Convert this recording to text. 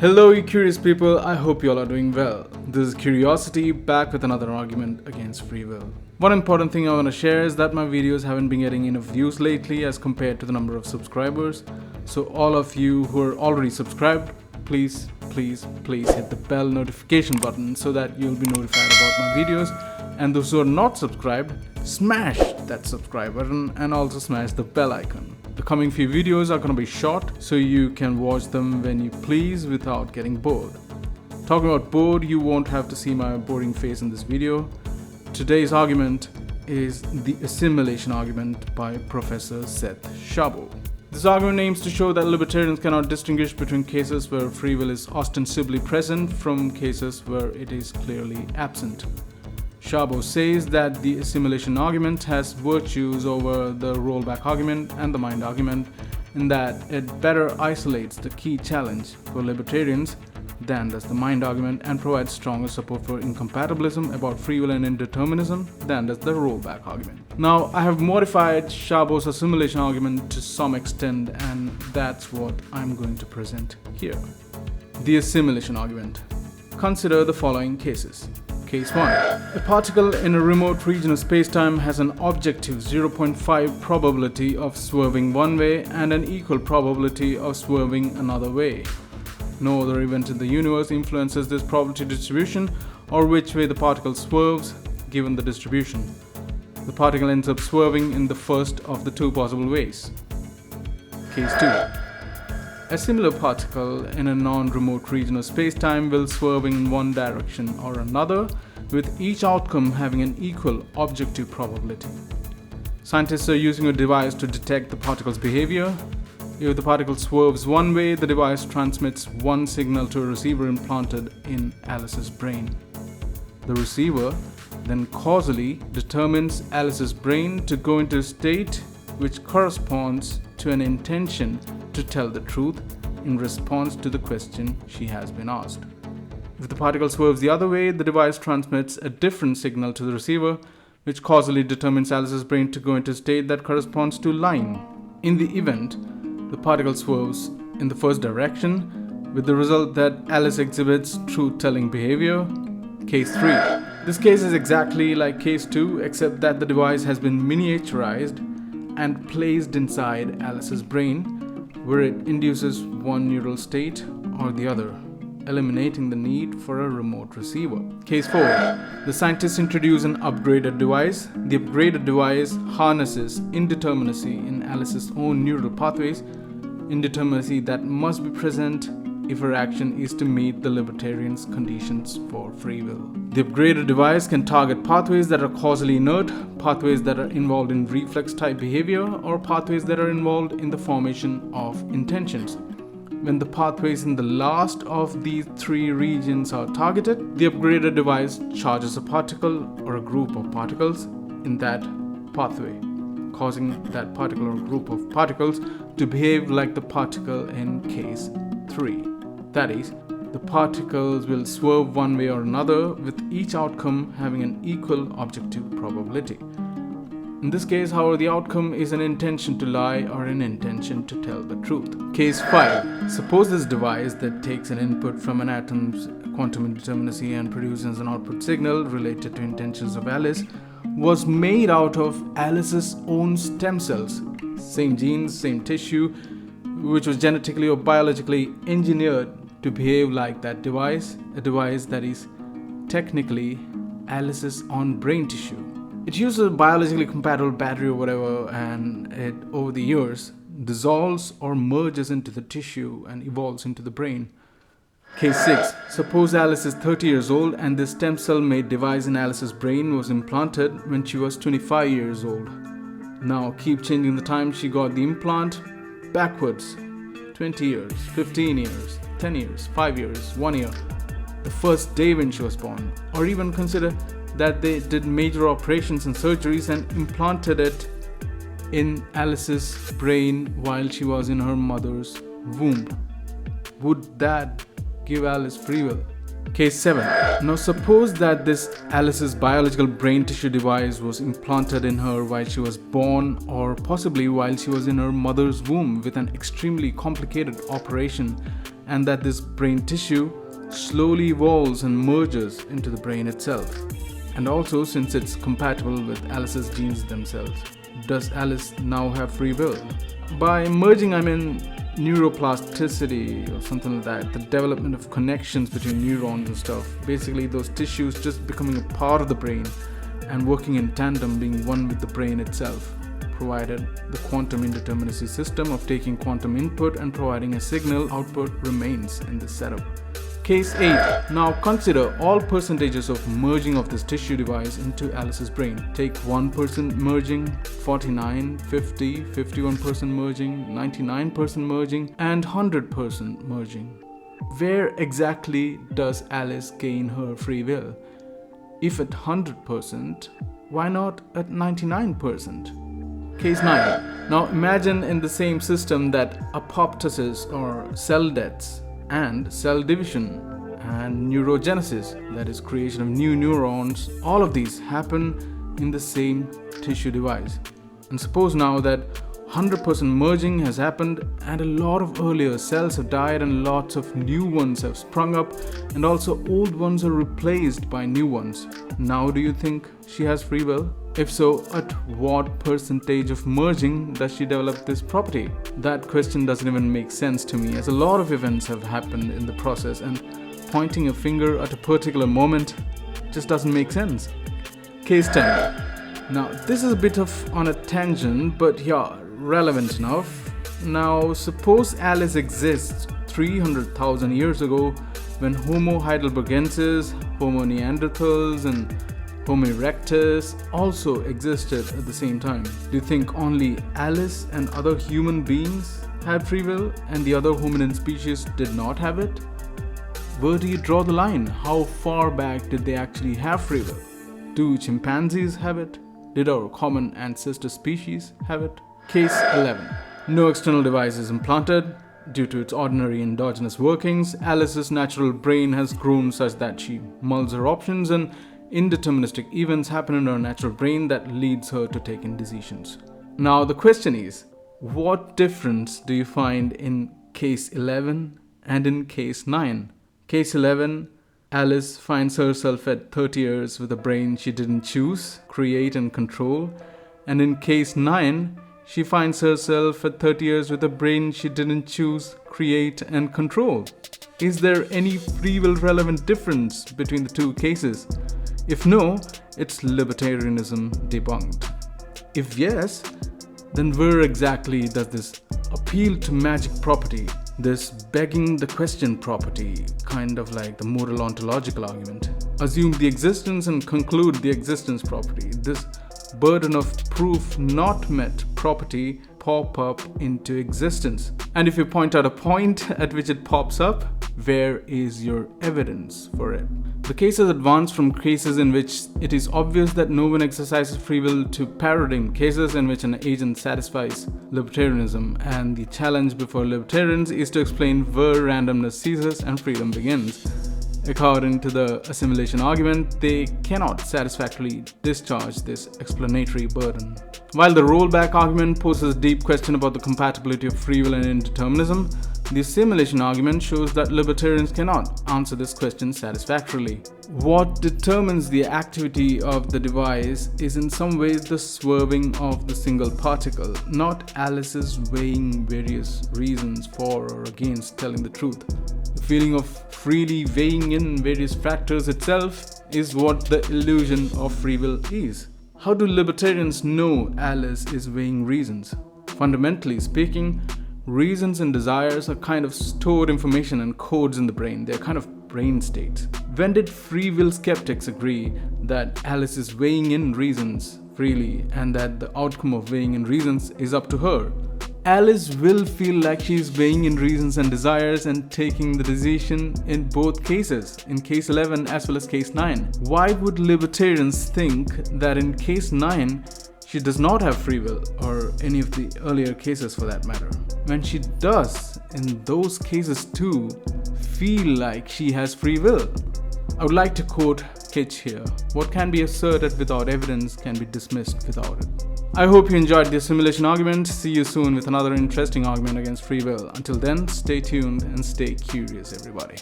Hello, you curious people. I hope you all are doing well. This is Curiosity back with another argument against free will. One important thing I want to share is that my videos haven't been getting enough views lately as compared to the number of subscribers. So all of you who are already subscribed, please hit the bell notification button so that you'll be notified about my videos. And those who are not subscribed, smash that subscribe button and also smash the bell icon. The coming few videos are going to be short, so you can watch them when you please without getting bored. Talking about bored, you won't have to see my boring face in this video. Today's argument is the Assimilation Argument by Professor Seth Shabo. This argument aims to show that libertarians cannot distinguish between cases where free will is ostensibly present from cases where it is clearly absent. Shabo says that the assimilation argument has virtues over the rollback argument and the mind argument in that it better isolates the key challenge for libertarians than does the mind argument and provides stronger support for incompatibilism about free will and indeterminism than does the rollback argument. Now, I have modified Shabo's assimilation argument to some extent, and that's what I'm going to present here. The assimilation argument. Consider the following cases. Case 1. A particle in a remote region of spacetime has an objective 0.5 probability of swerving one way and an equal probability of swerving another way. No other event in the universe influences this probability distribution or which way the particle swerves given the distribution. The particle ends up swerving in the first of the two possible ways. Case 2. A similar particle in a non-remote region of spacetime will swerve in one direction or another, with each outcome having an equal objective probability. Scientists are using a device to detect the particle's behavior. If the particle swerves one way, the device transmits one signal to a receiver implanted in Alice's brain. The receiver then causally determines Alice's brain to go into a state which corresponds to an intention to tell the truth in response to the question she has been asked. If the particle swerves the other way, the device transmits a different signal to the receiver, which causally determines Alice's brain to go into a state that corresponds to lying. In the event, the particle swerves in the first direction, with the result that Alice exhibits truth-telling behavior. Case 3. This case is exactly like Case 2, except that the device has been miniaturized and placed inside Alice's brain, where it induces one neural state or the other, eliminating the need for a remote receiver. Case 4. The scientists introduce an upgraded device. The upgraded device harnesses indeterminacy in Alice's own neural pathways, indeterminacy that must be present if her action is to meet the libertarians' conditions for free will. The upgraded device can target pathways that are causally inert, pathways that are involved in reflex-type behavior, or pathways that are involved in the formation of intentions. When the pathways in the last of these three regions are targeted, the upgraded device charges a particle or a group of particles in that pathway, causing that particle or group of particles to behave like the particle in Case 3. That is, the particles will swerve one way or another, with each outcome having an equal objective probability. In this case, however, the outcome is an intention to lie or an intention to tell the truth. Case 5. Suppose this device that takes an input from an atom's quantum indeterminacy and produces an output signal related to intentions of Alice was made out of Alice's own stem cells, same genes, same tissue, which was genetically or biologically engineered to behave like that device, a device that is technically Alice's own brain tissue. It uses a biologically compatible battery or whatever, and it, over the years, dissolves or merges into the tissue and evolves into the brain. Case 6. Suppose Alice is 30 years old and this stem cell made device in Alice's brain was implanted when she was 25 years old. Now keep changing the time she got the implant backwards. 20 years, 15 years, 10 years, 5 years, 1 year, the first day when she was born. Or even consider that they did major operations and surgeries and implanted it in Alice's brain while she was in her mother's womb. Would that give Alice free will? Case 7. Now suppose that this Alice's biological brain tissue device was implanted in her while she was born, or possibly while she was in her mother's womb, with an extremely complicated operation and that this brain tissue slowly evolves and merges into the brain itself. And also, since it's compatible with Alice's genes themselves, does Alice now have free will? By merging, I mean neuroplasticity or something like that, the development of connections between neurons and stuff. Basically, those tissues just becoming a part of the brain and working in tandem, being one with the brain itself, provided the quantum indeterminacy system of taking quantum input and providing a signal output remains in this setup. Case 8. Now consider all percentages of merging of this tissue device into Alice's brain. Take 1% merging, 49, 50, 51% merging, 99% merging, and 100% merging. Where exactly does Alice gain her free will? If at 100%, why not at 99%? Case 9. Now imagine in the same system that apoptosis or cell deaths and cell division and neurogenesis, that is creation of new neurons, all of these happen in the same tissue device. And suppose now that 100% merging has happened and a lot of earlier cells have died and lots of new ones have sprung up, and also old ones are replaced by new ones. Now do you think she has free will? If so, at what percentage of merging does she develop this property? That question doesn't even make sense to me, as a lot of events have happened in the process, and pointing a finger at a particular moment just doesn't make sense. Case 10. Now this is a bit of on a tangent, but yeah, relevant enough. Now suppose Alice exists 300,000 years ago, when Homo heidelbergensis, Homo neanderthals, and Homo erectus also existed at the same time. Do you think only Alice and other human beings had free will and the other hominin species did not have it? Where do you draw the line? How far back did they actually have free will? Do chimpanzees have it? Did our common ancestor species have it? Case 11. No external device is implanted. Due to its ordinary endogenous workings, Alice's natural brain has grown such that she mulls her options, and indeterministic events happen in her natural brain that leads her to taking decisions. Now the question is, what difference do you find in case 11 and in case 9? Case 11, Alice finds herself at 30 years with a brain she didn't choose, create and control. And in case 9, she finds herself at 30 years with a brain she didn't choose, create and control. Is there any free will relevant difference between the two cases? If no, it's libertarianism debunked. If yes, then where exactly does this appeal to magic property, this begging the question property, kind of like the moral ontological argument, assume the existence and conclude the existence property, this burden of proof not met property pop up into existence? And if you point out a point at which it pops up, where is your evidence for it? The cases advance from cases in which it is obvious that no one exercises free will to paradigm cases in which an agent satisfies libertarianism, and the challenge before libertarians is to explain where randomness ceases and freedom begins. According to the assimilation argument, they cannot satisfactorily discharge this explanatory burden. While the rollback argument poses a deep question about the compatibility of free will and indeterminism, the assimilation argument shows that libertarians cannot answer this question satisfactorily. What determines the activity of the device is in some ways the swerving of the single particle, not Alice's weighing various reasons for or against telling the truth. The feeling of freely weighing in various factors itself is what the illusion of free will is. How do libertarians know Alice is weighing reasons? Fundamentally speaking, reasons and desires are kind of stored information and codes in the brain. They're kind of brain states. When did free will skeptics agree that Alice is weighing in reasons freely and that the outcome of weighing in reasons is up to her? Alice will feel like she's weighing in reasons and desires and taking the decision in both cases, in case 11 as well as case 9. Why would libertarians think that in case 9 she does not have free will, or any of the earlier cases for that matter, when she does in those cases too feel like she has free will? I would like to quote Kitsch here: "What can be asserted without evidence can be dismissed without it." I hope you enjoyed the assimilation argument. See you soon with another interesting argument against free will. Until then, stay tuned and stay curious, everybody.